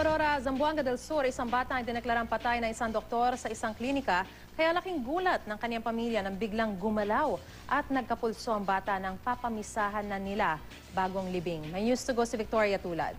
Aurora, Zamboanga del Sur, isang bata ay dineklarang patay na isang doktor sa isang klinika. Kaya laking gulat ng kanyang pamilya nang biglang gumalaw at nagkapulso ang bata ng papamisahan na nila bagong libing. May news to go si Victoria Tulad.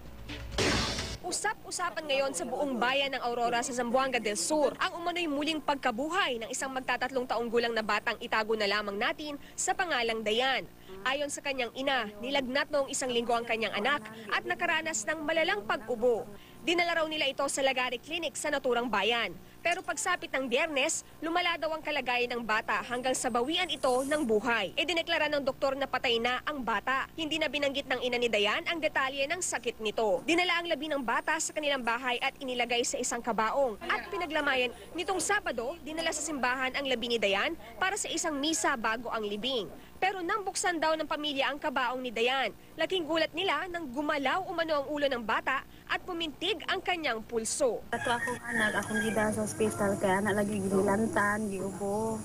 Usap-usapan ngayon sa buong bayan ng Aurora sa Zamboanga del Sur ang umano'y muling pagkabuhay ng isang magtatatlong taong gulang na batang itago na lamang natin sa pangalang Dayan. Ayon sa kanyang ina, nilagnat noong isang linggo ang kanyang anak at nakaranas ng malalang pag-ubo. Dinala raw nila ito sa Lagari Clinic sa naturang bayan. Pero pagsapit ng Biyernes, lumala daw ang kalagayan ng bata hanggang sa bawian ito ng buhay. Idineklara ng doktor na patay na ang bata. Hindi na binanggit ng ina ni Dayan ang detalye ng sakit nito. Dinala ang labi ng bata sa kanilang bahay at inilagay sa isang kabaong. At pinaglamayan nitong Sabado, dinala sa simbahan ang labi ni Dayan para sa isang misa bago ang libing. Pero nang buksan daw ng pamilya ang kabaong ni Dayan, laking gulat nila nang gumalaw umano ang ulo ng bata at pumintig ang kanyang pulso. Ato akong anak, akong gida sa hospital kaya anak lagi ginilantan, giubo.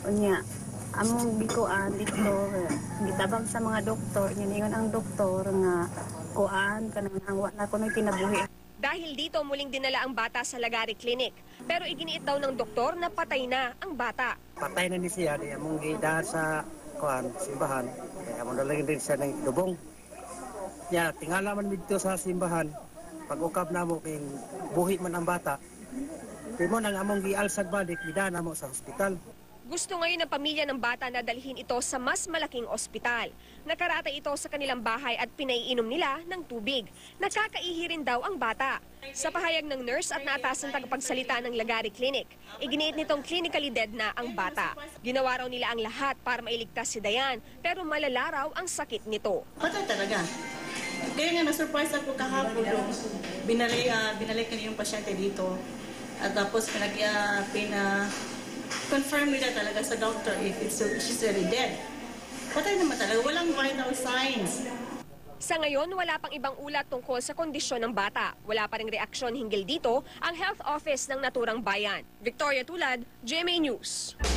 Unya, among bikuan dito, gitabang sa mga doktor, ningon ang doktor nga kuan kanang wa na kuno tinabuhi. Dahil dito muling dinala ang bata sa Lagari Clinic. Pero iginiit daw ng doktor na patay na ang bata. Patay na ni siya, di among gida sa kuan simbahan. Kaya among dalagin din siya ng dubong. Ya, tingala man dito sa simbahan. Pag-ukab na mo kay buhi man ang bata. Di mo nang among gialsag balik, gida na mo sa hospital. Gusto ngayon ng pamilya ng bata na dalhin ito sa mas malaking ospital. Nakarata ito sa kanilang bahay at pinaiinom nila ng tubig. Nakakaihi rin daw ang bata. Sa pahayag ng nurse at naatasang tagapagsalita ng Lagari Clinic, iginiit nitong clinically dead na ang bata. Ginawa raw nila ang lahat para mailigtas si Dayan, pero malala raw ang sakit nito. Patay talaga. Kaya nga na-surprise ako kahapon. Binalik ka yung pasyente dito. At tapos confirm nila talaga sa doctor if she's already dead. Patay naman talaga. Walang vital signs. Sa ngayon, wala pang ibang ulat tungkol sa kondisyon ng bata. Wala pa ring reaksyon hinggil dito ang health office ng naturang bayan. Victoria Tulad, GMA News.